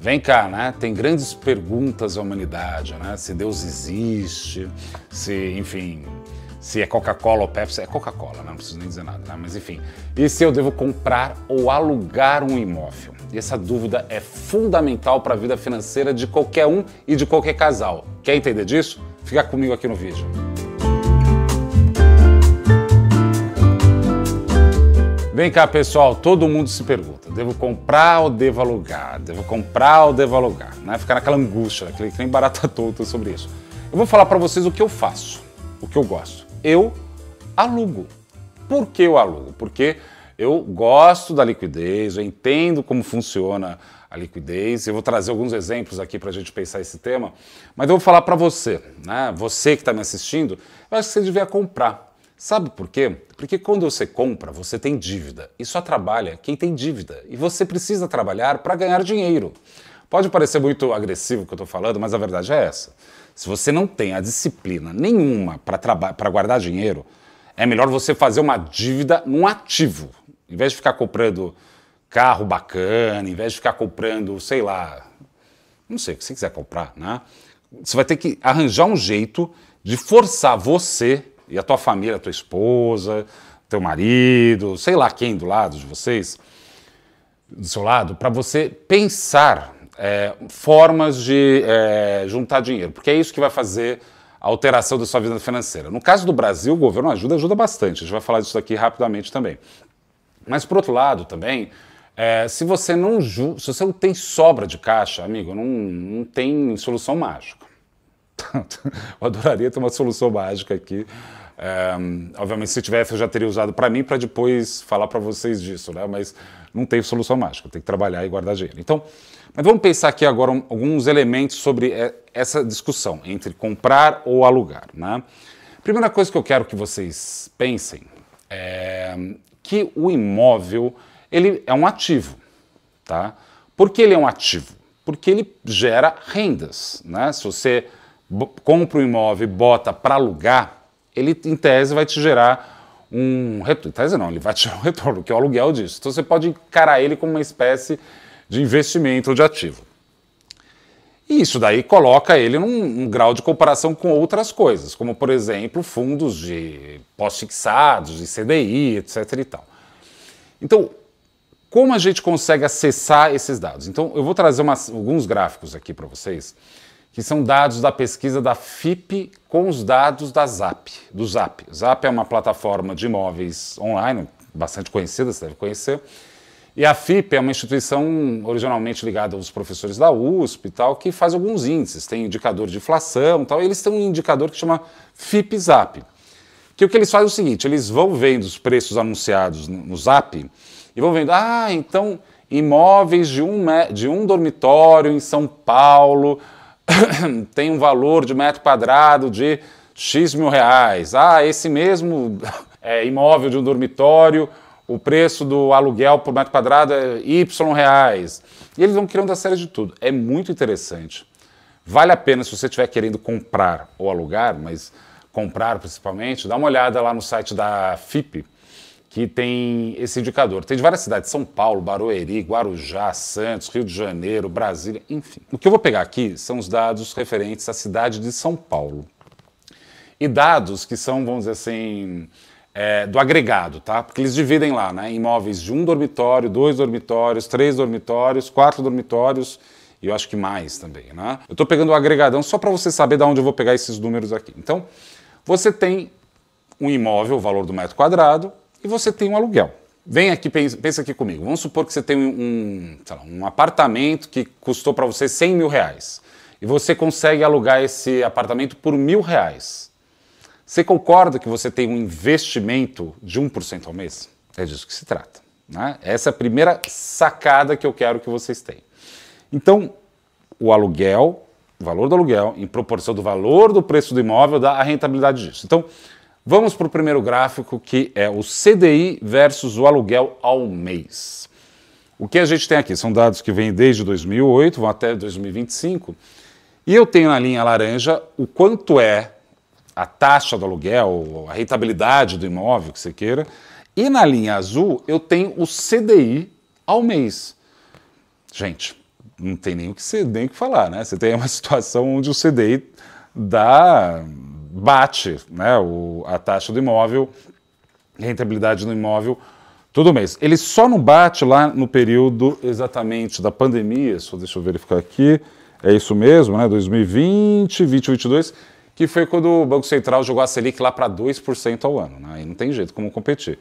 Vem cá, né? Tem grandes perguntas à humanidade, né? Se Deus existe, se, enfim, se é Coca-Cola ou Pepsi. É Coca-Cola, né? Não preciso nem dizer nada, né? Mas enfim. E se eu devo comprar ou alugar um imóvel? E essa dúvida é fundamental para a vida financeira de qualquer um e de qualquer casal. Quer entender disso? Fica comigo aqui no vídeo. Vem cá, pessoal, todo mundo se pergunta, devo comprar ou devo alugar? Devo comprar ou devo alugar? Né? Ficar naquela angústia, que nem barata tonta sobre isso. Eu vou falar para vocês o que eu faço, o que eu gosto. Eu alugo. Por que eu alugo? Porque eu gosto da liquidez, eu entendo como funciona a liquidez. Eu vou trazer alguns exemplos aqui para a gente pensar esse tema, mas eu vou falar para você, né? Você que está me assistindo, eu acho que você devia comprar. Sabe por quê? Porque quando você compra, você tem dívida. E só trabalha quem tem dívida. E você precisa trabalhar para ganhar dinheiro. Pode parecer muito agressivo o que eu estou falando, mas a verdade é essa. Se você não tem a disciplina nenhuma para guardar dinheiro, é melhor você fazer uma dívida num ativo. Em vez de ficar comprando carro bacana, em vez de ficar comprando, sei lá, não sei o que você quiser comprar, né? Você vai ter que arranjar um jeito de forçar você e a tua família, a tua esposa, teu marido, sei lá quem do lado de vocês, do seu lado, para você pensar formas de juntar dinheiro, porque é isso que vai fazer a alteração da sua vida financeira. No caso do Brasil, o governo ajuda bastante, a gente vai falar disso aqui rapidamente também. Mas, por outro lado, também, se você não tem sobra de caixa, amigo, não tem solução mágica. Eu adoraria ter uma solução mágica aqui. Obviamente, se tivesse, eu já teria usado para mim, para depois falar para vocês disso, né? Mas não tem solução mágica, tem que trabalhar e guardar dinheiro. Então, mas vamos pensar aqui agora alguns elementos sobre essa discussão entre comprar ou alugar, né? Primeira coisa que eu quero que vocês pensem é que o imóvel, ele é um ativo, tá? Por que ele é um ativo? Porque ele gera rendas, né? Se você compra um imóvel e bota para alugar, ele, em tese, vai te gerar um retorno. Em tese não, ele vai te gerar um retorno, que é o aluguel disso. Então você pode encarar ele como uma espécie de investimento ou de ativo. E isso daí coloca ele num grau de comparação com outras coisas, como, por exemplo, fundos de pós-fixados, de CDI, etc. e tal. Então, como a gente consegue acessar esses dados? Então, eu vou trazer alguns gráficos aqui para vocês, que são dados da pesquisa da FIP com os dados da Zap, do Zap. Zap é uma plataforma de imóveis online, bastante conhecida, você deve conhecer. E a FIP é uma instituição originalmente ligada aos professores da USP e tal, que faz alguns índices, tem indicador de inflação e tal, e eles têm um indicador que chama FIP Zap. Que o que eles fazem é o seguinte, eles vão vendo os preços anunciados no Zap e vão vendo, então, imóveis de um dormitório em São Paulo tem um valor de metro quadrado de X mil reais. Esse mesmo imóvel de um dormitório, o preço do aluguel por metro quadrado é Y reais. E eles vão criando uma série de tudo. É muito interessante. Vale a pena se você estiver querendo comprar ou alugar, mas comprar principalmente, dá uma olhada lá no site da FIP, que tem esse indicador. Tem de várias cidades, São Paulo, Barueri, Guarujá, Santos, Rio de Janeiro, Brasília, enfim. O que eu vou pegar aqui são os dados referentes à cidade de São Paulo. E dados que são, vamos dizer assim, do agregado, tá? Porque eles dividem lá, né? Imóveis de um dormitório, 2 dormitórios, 3 dormitórios, 4 dormitórios, e eu acho que mais também, né? Eu estou pegando o agregadão só para você saber de onde eu vou pegar esses números aqui. Então, você tem um imóvel, o valor do metro quadrado, e você tem um aluguel. Vem aqui, pensa aqui comigo. Vamos supor que você tem um apartamento que custou para você 100 mil reais. E você consegue alugar esse apartamento por R$1.000. Você concorda que você tem um investimento de 1% ao mês? É disso que se trata, né? Essa é a primeira sacada que eu quero que vocês tenham. Então, o aluguel, o valor do aluguel, em proporção do valor do preço do imóvel, dá a rentabilidade disso. Então, vamos para o primeiro gráfico, que é o CDI versus o aluguel ao mês. O que a gente tem aqui são dados que vêm desde 2008, vão até 2025, e eu tenho na linha laranja o quanto é a taxa do aluguel, a rentabilidade do imóvel que você queira, e na linha azul eu tenho o CDI ao mês. Gente, não tem nem o que falar, né? Você tem uma situação onde o CDI bate, né, a taxa do imóvel, rentabilidade do imóvel todo mês. Ele só não bate lá no período exatamente da pandemia, deixa eu verificar aqui, é isso mesmo, né, 2020, 2022, que foi quando o Banco Central jogou a Selic lá para 2% ao ano, né, e não tem jeito como competir.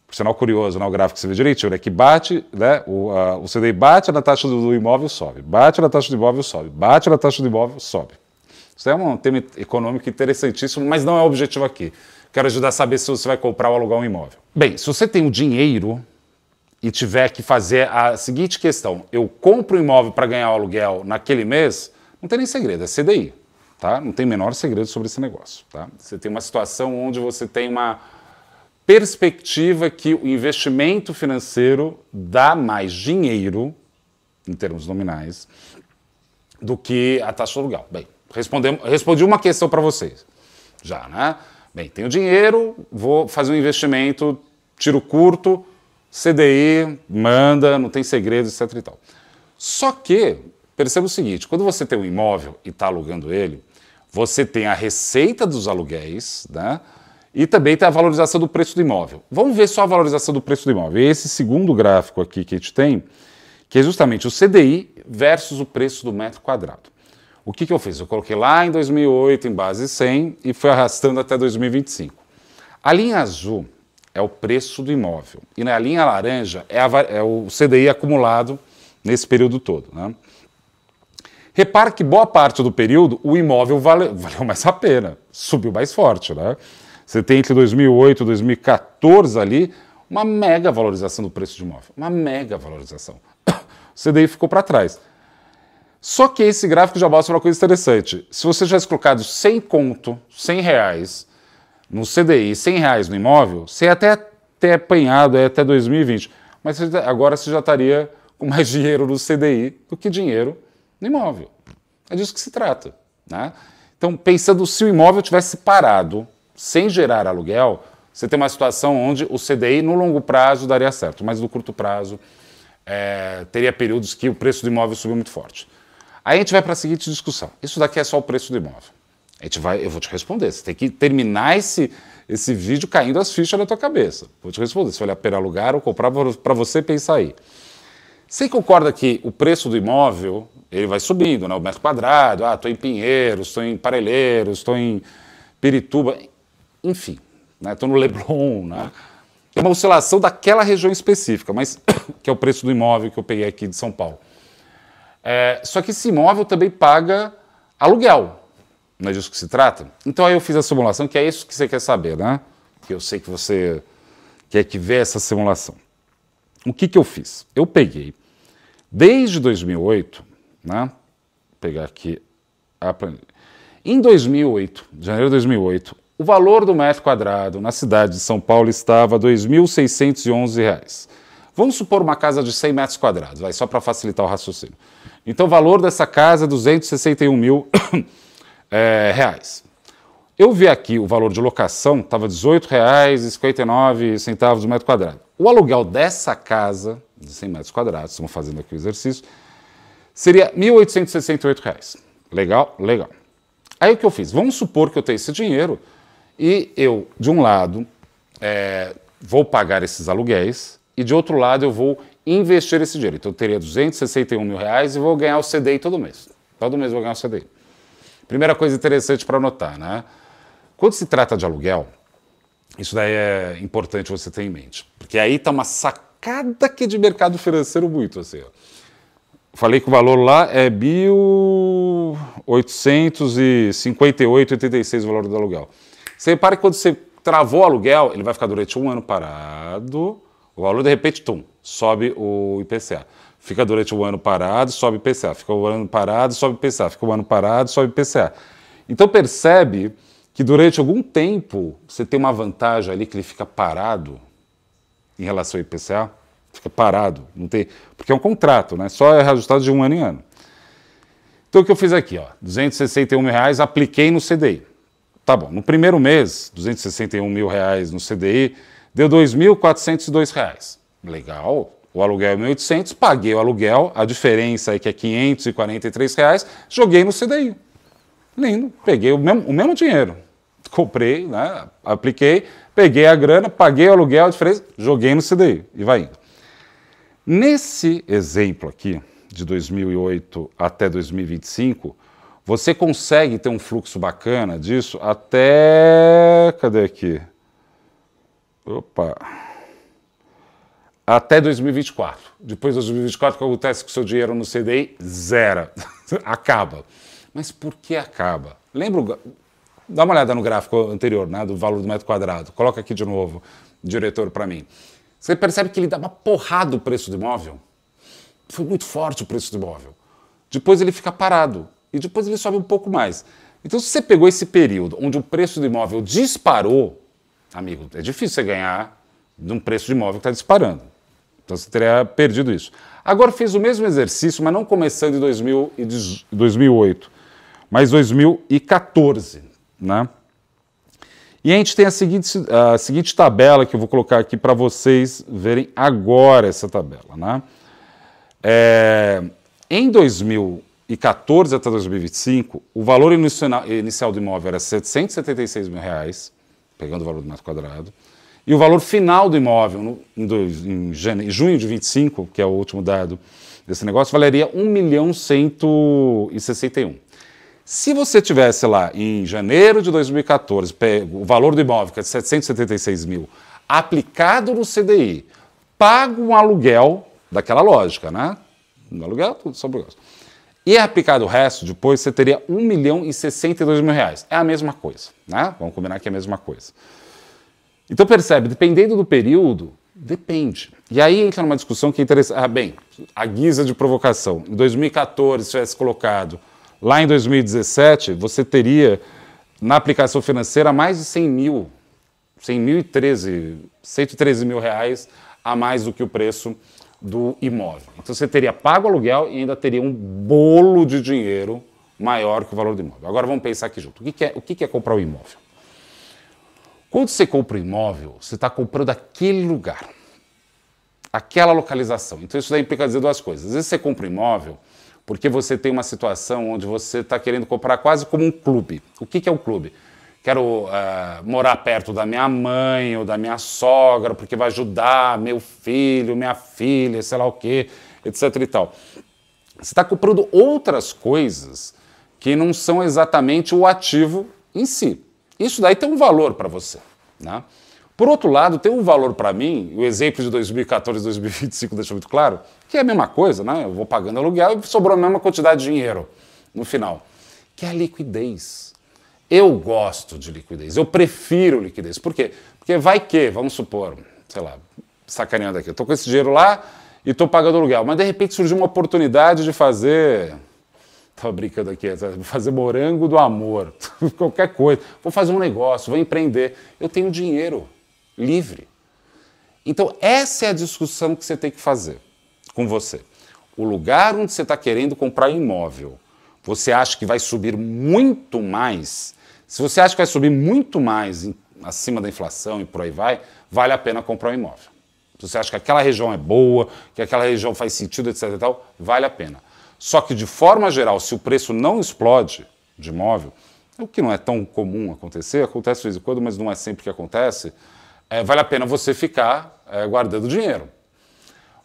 Por sinal curioso, né, o gráfico que você vê direitinho, né, que bate, né, o CDI bate na taxa do imóvel, sobe, bate na taxa do imóvel, sobe, bate na taxa do imóvel, sobe. Isso é um tema econômico interessantíssimo, mas não é o objetivo aqui. Quero ajudar a saber se você vai comprar ou alugar um imóvel. Bem, se você tem o dinheiro e tiver que fazer a seguinte questão, eu compro um imóvel para ganhar o aluguel naquele mês, não tem nem segredo, é CDI, tá? Não tem menor segredo sobre esse negócio, tá? Você tem uma situação onde você tem uma perspectiva que o investimento financeiro dá mais dinheiro, em termos nominais, do que a taxa do aluguel. Bem, respondi uma questão para vocês, já, né? Bem, tenho dinheiro, vou fazer um investimento, tiro curto, CDI, manda, não tem segredo, etc e tal. Só que, perceba o seguinte, quando você tem um imóvel e está alugando ele, você tem a receita dos aluguéis, né? E também tem a valorização do preço do imóvel. Vamos ver só a valorização do preço do imóvel. Esse segundo gráfico aqui que a gente tem, que é justamente o CDI versus o preço do metro quadrado. O que eu fiz? Eu coloquei lá em 2008 em base 100 e fui arrastando até 2025. A linha azul é o preço do imóvel e na linha laranja é o CDI acumulado nesse período todo, né? Repare que boa parte do período o imóvel valeu mais a pena, subiu mais forte, né? Você tem entre 2008 e 2014 ali uma mega valorização do preço de imóvel, uma mega valorização. O CDI ficou para trás. Só que esse gráfico já mostra uma coisa interessante. Se você tivesse colocado 100 conto, 100 reais no CDI, 100 reais no imóvel, você ia até ter apanhado até 2020. Mas agora você já estaria com mais dinheiro no CDI do que dinheiro no imóvel. É disso que se trata, né? Então, pensando se o imóvel tivesse parado, sem gerar aluguel, você tem uma situação onde o CDI no longo prazo daria certo, mas no curto prazo teria períodos que o preço do imóvel subiu muito forte. Aí a gente vai para a seguinte discussão. Isso daqui é só o preço do imóvel. Eu vou te responder. Você tem que terminar esse vídeo caindo as fichas na tua cabeça. Vou te responder. Se vale a pena alugar ou comprar para você pensar aí. Você concorda que o preço do imóvel ele vai subindo, né? O metro quadrado, estou em Pinheiros, estou em Parelheiros, estou em Pirituba, enfim, né? Estou no Leblon, né? É uma oscilação daquela região específica, mas que é o preço do imóvel que eu peguei aqui de São Paulo. Só que esse imóvel também paga aluguel, não é disso que se trata? Então aí eu fiz a simulação, que é isso que você quer saber, né? Que eu sei que você quer que vê essa simulação. O que eu fiz? Eu peguei, desde 2008, né? Vou pegar aqui a planilha. Em 2008, janeiro de 2008, o valor do metro quadrado na cidade de São Paulo estava R$ 2.611. Vamos supor uma casa de 100 metros quadrados, só para facilitar o raciocínio. Então, o valor dessa casa é 261 mil reais. Eu vi aqui o valor de locação, estava R$ 18,59 o metro quadrado. O aluguel dessa casa, de 100 metros quadrados, estamos fazendo aqui o exercício, seria R$ 1.868. Legal? Legal. Aí o que eu fiz? Vamos supor que eu tenho esse dinheiro e eu, de um lado, vou pagar esses aluguéis e, de outro lado, eu vou investir esse dinheiro. Então, eu teria R$ 261 mil e vou ganhar o CDI todo mês. Todo mês eu vou ganhar o CDI. Primeira coisa interessante para anotar, né? Quando se trata de aluguel, isso daí é importante você ter em mente. Porque aí está uma sacada aqui de mercado financeiro muito assim. Ó. Falei que o valor lá é 1.858,86 o valor do aluguel. Você repara que quando você travou o aluguel, ele vai ficar durante um ano parado, o valor de repente, sobe o IPCA. Fica durante um ano parado, sobe o IPCA. Fica um ano parado, sobe o IPCA. Fica um ano parado, sobe o IPCA. Então percebe que durante algum tempo você tem uma vantagem ali que ele fica parado em relação ao IPCA. Fica parado, não tem, porque é um contrato, né? Só é reajustado de um ano em ano. Então o que eu fiz aqui, ó, R$ 261 mil, apliquei no CDI. Tá bom, no primeiro mês, R$ 261 mil no CDI, deu R$ 2.402. Legal, o aluguel é 1.800, paguei o aluguel, a diferença é que é R$543, joguei no CDI. Lindo, peguei o mesmo dinheiro. Comprei, né, apliquei, peguei a grana, paguei o aluguel, a diferença, joguei no CDI e vai indo. Nesse exemplo aqui, de 2008 até 2025, você consegue ter um fluxo bacana disso até... Cadê aqui? Opa! Até 2024. Depois de 2024, o que acontece com o seu dinheiro no CDI? Zero. Acaba. Mas por que acaba? Lembra? Dá uma olhada no gráfico anterior, né, do valor do metro quadrado. Coloca aqui de novo, diretor, para mim. Você percebe que ele dá uma porrada o preço do imóvel? Foi muito forte o preço do imóvel. Depois ele fica parado. E depois ele sobe um pouco mais. Então, se você pegou esse período onde o preço do imóvel disparou, amigo, é difícil você ganhar de um preço de imóvel que está disparando. Então, você teria perdido isso. Agora, fez o mesmo exercício, mas não começando em 2008, mas 2014, né? E a gente tem a seguinte tabela, que eu vou colocar aqui para vocês verem agora essa tabela, né? Em 2014 até 2025, o valor inicial do imóvel era R$776 mil, pegando o valor do metro quadrado, e o valor final do imóvel em junho de 25, que é o último dado desse negócio, valeria R$1.161.000. Se você tivesse lá em janeiro de 2014, o valor do imóvel, que é de 776 mil, aplicado no CDI, pago um aluguel, daquela lógica, né? No aluguel, tudo sobre o gosto. E aplicado o resto, depois você teria R$1.062.000. É a mesma coisa, né? Vamos combinar que é a mesma coisa. Então percebe, dependendo do período, depende. E aí entra numa discussão que é interessante. Bem, a guisa de provocação. Em 2014, se tivesse colocado lá em 2017, você teria, na aplicação financeira, mais de 113 mil reais a mais do que o preço do imóvel. Então você teria pago o aluguel e ainda teria um bolo de dinheiro maior que o valor do imóvel. Agora vamos pensar aqui junto. O que é comprar um imóvel? Quando você compra um imóvel, você está comprando aquele lugar, aquela localização. Então isso daí implica dizer duas coisas. Às vezes você compra um imóvel porque você tem uma situação onde você está querendo comprar quase como um clube. O que é um clube? Quero morar perto da minha mãe ou da minha sogra, porque vai ajudar meu filho, minha filha, sei lá o quê, etc. e tal. Você está comprando outras coisas que não são exatamente o ativo em si. Isso daí tem um valor para você, né? Por outro lado, tem um valor para mim, o exemplo de 2014 e 2025 deixa muito claro, que é a mesma coisa, né? Eu vou pagando aluguel e sobrou a mesma quantidade de dinheiro no final, que é a liquidez. Eu gosto de liquidez, eu prefiro liquidez. Por quê? Porque vai que, vamos supor, sei lá, sacaneando aqui, eu estou com esse dinheiro lá e estou pagando aluguel, mas de repente surgiu uma oportunidade de fazer... Estava brincando aqui, fazer morango do amor, qualquer coisa. Vou fazer um negócio, vou empreender. Eu tenho dinheiro livre. Então, essa é a discussão que você tem que fazer com você. O lugar onde você está querendo comprar imóvel, você acha que vai subir muito mais? Se você acha que vai subir muito mais acima da inflação e por aí vai, vale a pena comprar um imóvel. Se você acha que aquela região é boa, que aquela região faz sentido, etc. e tal, vale a pena. Só que, de forma geral, se o preço não explode de imóvel, o que não é tão comum acontecer, acontece de vez em quando, mas não é sempre que acontece, vale a pena você ficar guardando dinheiro.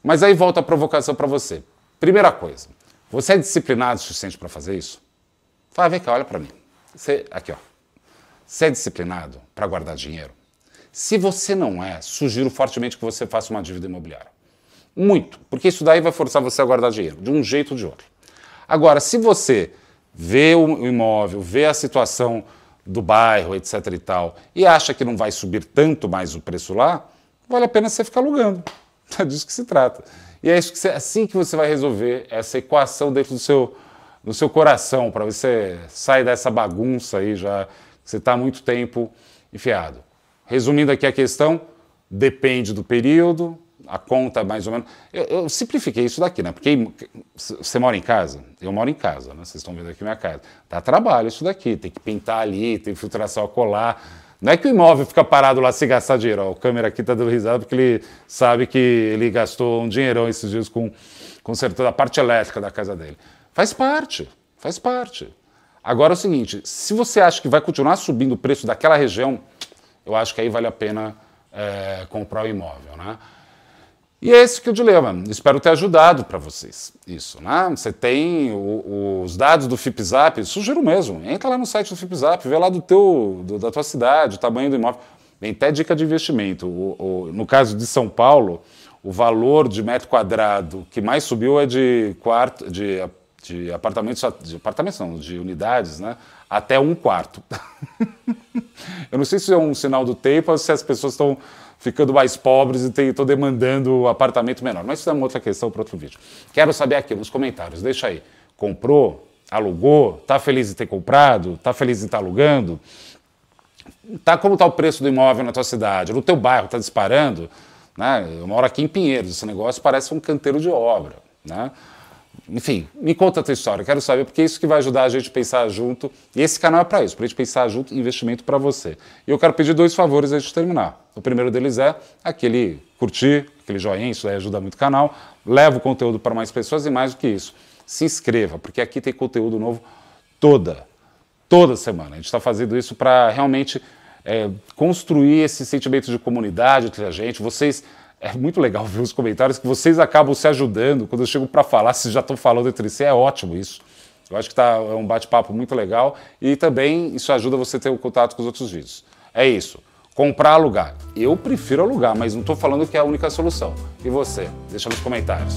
Mas aí volta a provocação para você. Primeira coisa, você é disciplinado o suficiente para fazer isso? Fala, vem cá, olha para mim. Aqui, ó. Você é disciplinado para guardar dinheiro? Se você não é, sugiro fortemente que você faça uma dívida imobiliária. Muito, porque isso daí vai forçar você a guardar dinheiro, de um jeito ou de outro. Agora, se você vê o imóvel, vê a situação do bairro, etc. e tal, e acha que não vai subir tanto mais o preço lá, vale a pena você ficar alugando. É disso que se trata. E é assim que você vai resolver essa equação dentro do seu coração, para você sair dessa bagunça aí já, que você está há muito tempo enfiado. Resumindo aqui a questão, depende do período, a conta mais ou menos... Eu simplifiquei isso daqui, né? Porque você mora em casa? Eu moro em casa, né? Vocês estão vendo aqui minha casa. Dá trabalho isso daqui, tem que pintar ali, tem filtração a colar, Não é que o imóvel fica parado lá sem gastar dinheiro. Ó, o câmera aqui tá dando risada porque ele sabe que ele gastou um dinheirão esses dias consertando a parte elétrica da casa dele. Faz parte, faz parte. Agora é o seguinte, se você acha que vai continuar subindo o preço daquela região, eu acho que aí vale a pena comprar o imóvel, né? E é esse que é o dilema. Espero ter ajudado para vocês isso, né? Você tem os dados do FIPZAP, sugiro mesmo, entra lá no site do FIPZAP, vê lá da tua cidade, o tamanho do imóvel. Tem até dica de investimento. No caso de São Paulo, o valor de metro quadrado que mais subiu é de apartamentos não, de unidades, né? Até 1/4. Eu não sei se é um sinal do tempo ou se as pessoas estão ficando mais pobres e estão demandando apartamento menor. Mas isso é uma outra questão para outro vídeo. Quero saber aqui nos comentários, deixa aí. Comprou? Alugou? Tá feliz em ter comprado? Tá feliz em estar alugando? Como está o preço do imóvel na tua cidade? No teu bairro está disparando? Né? Eu moro aqui em Pinheiros, esse negócio parece um canteiro de obra, né? Enfim, me conta a tua história, quero saber, porque é isso que vai ajudar a gente a pensar junto. E esse canal é para isso, para a gente pensar junto, investimento para você. E eu quero pedir 2 favores antes de terminar. O primeiro deles é aquele curtir, aquele joinha, isso aí ajuda muito o canal, leva o conteúdo para mais pessoas e mais do que isso, se inscreva, porque aqui tem conteúdo novo toda semana. A gente está fazendo isso para realmente construir esse sentimento de comunidade entre a gente. É muito legal ver os comentários que vocês acabam se ajudando. Quando eu chego para falar, vocês já estão falando entre si, é ótimo isso. Eu acho que é um bate-papo muito legal e também isso ajuda você a ter um contato com os outros vídeos. É isso. Comprar, alugar. Eu prefiro alugar, mas não estou falando que é a única solução. E você? Deixa nos comentários.